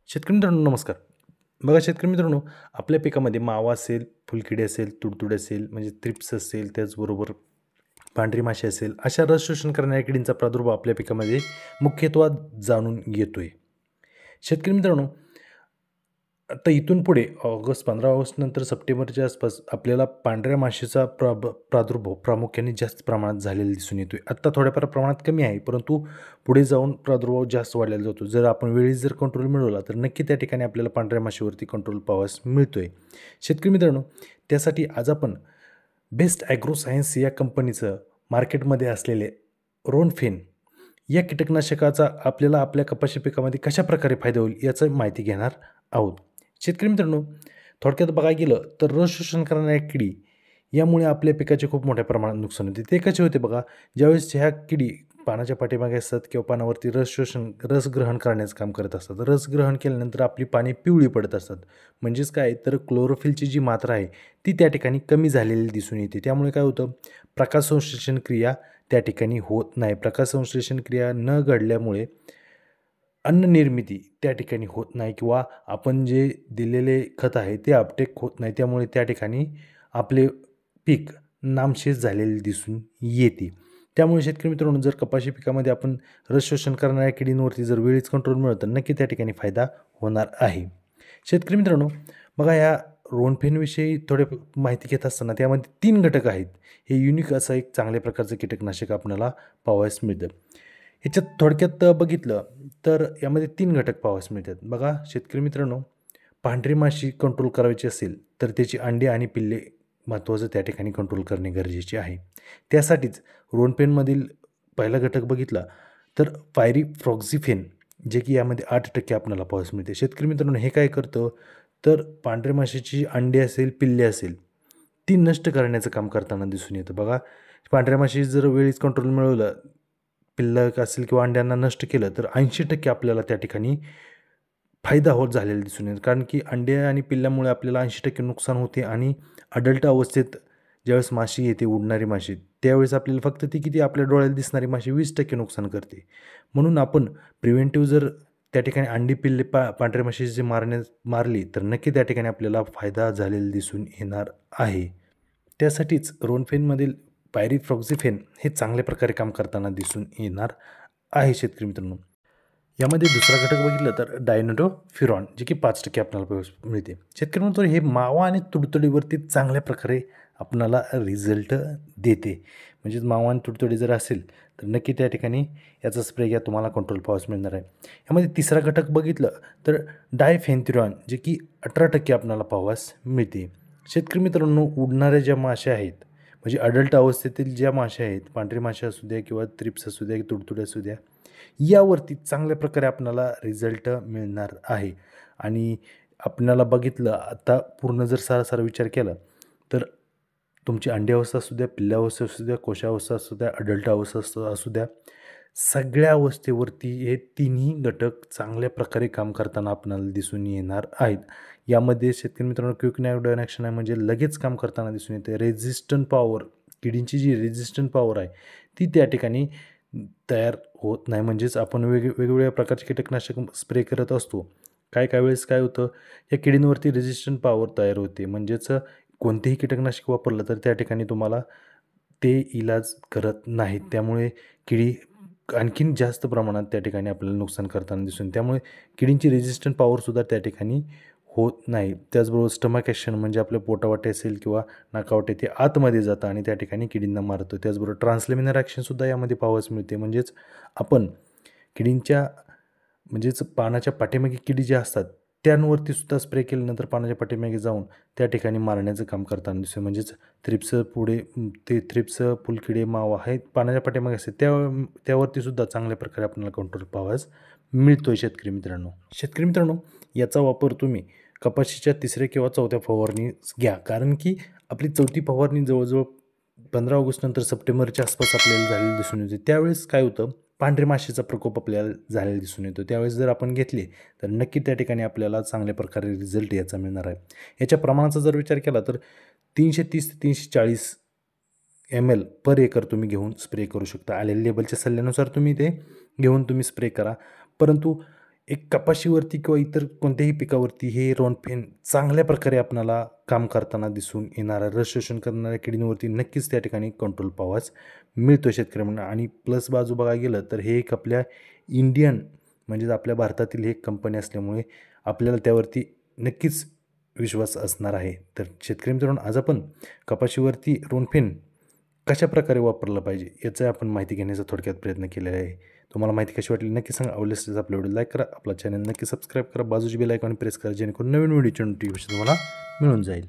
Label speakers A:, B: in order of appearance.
A: शेतकरी मित्रांनो नमस्कार. बघा शेतकरी मित्रांनो, आपल्या पिकामध्ये मावा असेल, फुलकिडी असेल, तुडतुडे असेल, म्हणजे थ्रिप्स असेल, त्याचबरोबर पांढरी माशी असेल, अशा रस शोषण करणाऱ्या किडींचा प्रादुर्भाव आपल्या पिकामध्ये मुख्यत्वात जाणून येतोय. शेतकरी मित्रांनो, आता इथून पुढे 15 ऑगस्ट नंतर सप्टेंबरच्या आसपास आपल्याला पांढऱ्या माशीचा प्रादुर्भाव प्रामुख्याने जास्त प्रमाणात झालेला दिसून येतोय. आत्ता थोड्याफार प्रमाणात कमी आहे, परंतु पुढे जाऊन प्रादुर्भाव जास्त वाढलेला जातो. जर आपण वेळीच कंट्रोल मिळवला तर नक्की त्या ठिकाणी आपल्याला पांढऱ्या माशीवरती कंट्रोल पाहावयास मिळतोय. शेतकरी मित्रांनो, त्यासाठी आज आपण बेस्ट ॲग्रो सायन्स या कंपनीचं मार्केटमध्ये असलेले रोनफेन या कीटकनाशकाचा आपल्याला आपल्या कपाशी पिकामध्ये कशाप्रकारे फायदा होईल याची माहिती घेणार आहोत. शेतकरी मित्रांनो, थोडक्यात बघायला गेलं तर रस शोषण करणाऱ्या किडी यामुळे आपल्या पिकाचे खूप मोठ्या प्रमाणात नुकसान होते. ते कसे होते बघा, ज्यावेळेस ह्या किडी पानाच्या पाठीमागे असतात किंवा पानावरती रस ग्रहण करण्याचं काम करत असतात. रस ग्रहण केल्यानंतर आपली पाने पिवळी पडत असतात. म्हणजेच काय, तर क्लोरोफिलची जी मात्रा आहे ती त्या ठिकाणी कमी झालेली दिसून येते. त्यामुळे काय होतं, प्रकाशसंश्लेषण क्रिया त्या ठिकाणी होत नाही. प्रकाशसंश्लेषण क्रिया न घडल्यामुळे अन्न निर्मिती त्या ठिकाणी होत नाही किंवा आपण जे दिलेले खत आहे ते अपटेक होत नाही. त्यामुळे त्या ठिकाणी आपले पीक नामशेष झालेले दिसून येते. त्यामुळे शेतकरी मित्रांनो, जर कपाशी पिकामध्ये आपण रस शोषण करणाऱ्या किडींवरती जर वेळीच कंट्रोल मिळवलं तर नक्की त्या ठिकाणी फायदा होणार आहे. शेतकरी मित्रांनो, बघा ह्या रोनफेनविषयी थोडे माहिती घेत असताना त्यामध्ये 3 घटक आहेत. हे युनिक असं एक चांगल्या प्रकारचं कीटकनाशक आपल्याला पाहावयास मिळतं. ह्याच्यात थोडक्यात बघितलं तर यामध्ये 3 घटक पाहावयास मिळतात. बघा शेतकरी मित्रांनो, पांढरी माशी कंट्रोल करायची असेल तर त्याची अंडी आणि पिल्ले महत्त्वाचं त्या ठिकाणी कंट्रोल करणे गरजेचे आहे. त्यासाठीच रोनफेनमधील पहिला घटक बघितला तर पायरिफ्रॉक्झिफेन, जे की यामध्ये 8% आपल्याला पाहावयास मिळते. शेतकरी मित्रांनो, हे काय करतं, तर पांढऱ्या माशीची अंडी असेल, पिल्ले असेल, ती नष्ट करण्याचं काम करताना दिसून येतं. बघा, पांढऱ्या माशी जर वेळीच कंट्रोल मिळवलं, पिल्लं असेल किंवा अंड्यांना नष्ट केलं तर 80% आपल्याला त्या ठिकाणी फायदा होत झालेला दिसून येतो. कारण की अंडे आणि पिल्लामुळे आपल्याला 80% नुकसान होते आणि अडल्ट अवस्थेत ज्यावेळेस माशी येते, उडणारी माशी, त्यावेळेस आपल्याला फक्त ती किती आपल्या डोळ्याला दिसणारी माशी 20% नुकसान करते. म्हणून आपण प्रिव्हेंटिव्ह जर त्या ठिकाणी अंडी पिल्ले पांढऱ्या माशीची जी मारली तर नक्की त्या ठिकाणी आपल्याला फायदा झालेला दिसून येणार आहे. त्यासाठीच रोनफेनमधील पायरिफ्रॉक्झिफेन हे चांगल्या प्रकारे काम करताना दिसून येणार आहे. शेतकरी मित्रांनो, यामध्ये दुसरा घटक बघितलं तर डायनोडोफिरॉन, जे की 5% आपल्याला मिळते. शेतकरी मित्रांनो, हे मावा आणि तुडतुडीवरती चांगल्या प्रकारे आपणाला रिझल्ट देते. म्हणजेच मावा आणि तुडतुडी जर असेल तर नक्की त्या ठिकाणी याचा स्प्रे घ्या, तुम्हाला कंट्रोल पाहावयास मिळणार आहे. यामध्ये तिसरा घटक बघितलं तर डायफेन्थिरॉन, जे की 18% आपल्याला पाहावयास मिळते. शेतकरी मित्रांनो, उडणाऱ्या ज्या माश्या आहेत, म्हणजे अडल्ट अवस्थेतील ज्या माश्या आहेत, पांढरी माशी असू द्या किंवा थ्रिप्स असू द्या, तुडतुडे असू द्या, यावरती चांगल्या प्रकारे आपल्याला रिझल्ट मिळणार आहे. आणि आपल्याला बघितलं, आता पूर्ण जर सारासार विचार केला तर तुमची अंडी अवस्था असू द्या, पिल्लावस्था असू द्या, कोशावस्था असू द्या, अडल्ट अवस्था असू द्या, सगळ्या अवस्थेवरती हे तिन्ही घटक चांगल्या प्रकारे काम करताना आपल्याला दिसून येणार आहेत. यामध्ये शेतकरी मित्रांनो, क्विक नॅक्डॉन ॲक्शन आहे, म्हणजे लगेच काम करताना दिसून येते. रेझिस्टंट पॉवर, किडींची जी रेझिस्टंट पॉवर आहे ती त्या ठिकाणी तयार होत नाही. म्हणजेच आपण वेगवेगळ्या प्रकारचे कीटकनाशक स्प्रे करत असतो. काही वेळेस काय होतं, या किडींवरती रेझिस्टंट पॉवर तयार होते. म्हणजेच कोणतेही कीटकनाशक वापरलं तर त्या ठिकाणी तुम्हाला ते इलाज करत नाहीत. त्यामुळे किडी आणखीन जास्त प्रमाणात त्या ठिकाणी आपल्याला नुकसान करताना दिसून, त्यामुळे किडींची रेझिस्टंट पॉवरसुद्धा त्या ठिकाणी होत नाही. त्याचबरोबर स्टमक ॲक्शन, म्हणजे आपल्या पोटावाटे असेल किंवा नाकावाटे, ते आतमध्ये जातं आणि त्या ठिकाणी किडींना मारतं. त्याचबरोबर ट्रान्सलेमिनर ॲक्शनसुद्धा यामध्ये पाहावयास मिळते. म्हणजेच आपण किडींच्या, म्हणजेच पानाच्या पाठीमागे किडी ज्या असतात त्यांवरती सुद्धा स्प्रे केल्यानंतर पानाच्या पाठीमागे जाऊन त्या ठिकाणी मारण्याचं काम करताना दिसतं. म्हणजेच थ्रिप्स, फुलकिडे, मावा हे पानाच्या पाठीमागे असते, त्यावरती सुद्धा चांगल्या प्रकारे आपल्याला कंट्रोल पाहावयास मिळतो. शेतकरी मित्रांनो, याचा वापर तुम्ही कपाशीच्या 3ऱ्या किंवा 4थ्या फवारणीस घ्या. कारण की आपली 4थी फवारणी जवळजवळ 15 ऑगस्ट नंतर सप्टेंबरच्या आसपास आपल्याला झालेली दिसून येते. त्यावेळेस काय होतं, पांढऱ्या माशीचा प्रकोप आपल्याला झालेला दिसून येतो. त्यावेळेस जर आपण घेतले तर नक्की त्या ठिकाणी आपल्याला चांगल्या प्रकारे रिझल्ट याचा मिळणार आहे. याच्या प्रमाणाचा जर विचार केला तर 330 ते 340 ml पर एकर तुम्ही घेऊन स्प्रे करू शकता. आलेल्या लेबलच्या सल्ल्यानुसार तुम्ही ते घेऊन स्प्रे करा. परंतु एक कपाशीवरती किंवा इतर कोणत्याही पिकावरती हे रोनफेन चांगल्या प्रकारे आपणाला काम करताना दिसून येणाऱ्या रस शोषण करणाऱ्या किडींवरती नक्कीच त्या ठिकाणी कंट्रोल पाहावाच मिळतो शेतकऱ्यांना. आणि प्लस बाजू बघायला गेलं तर हे एक आपल्या इंडियन म्हणजेच आपल्या भारतातील एक कंपनी असल्यामुळे आपल्याला त्यावरती नक्कीच विश्वास असणार आहे. तर शेतकरी मित्रांनो, आज आपण कपाशीवरती रोनफेन कशाप्रकारे वापरलं पाहिजे याचं आपण माहिती घेण्याचा थोडक्यात प्रयत्न केलेला आहे. तुम्हाला माहिती कशी वाटली नक्की सांगा. आवडल्यास आपल्या व्हिडिओ लाईक करा, आपला चॅनल नक्की सबस्क्राईब करा, बाजूची बेल आयकॉन प्रेस करा, जेणेकरून नवीन व्हिडिओचे नोटिफिकेशन तुम्हाला मिळून जाईल.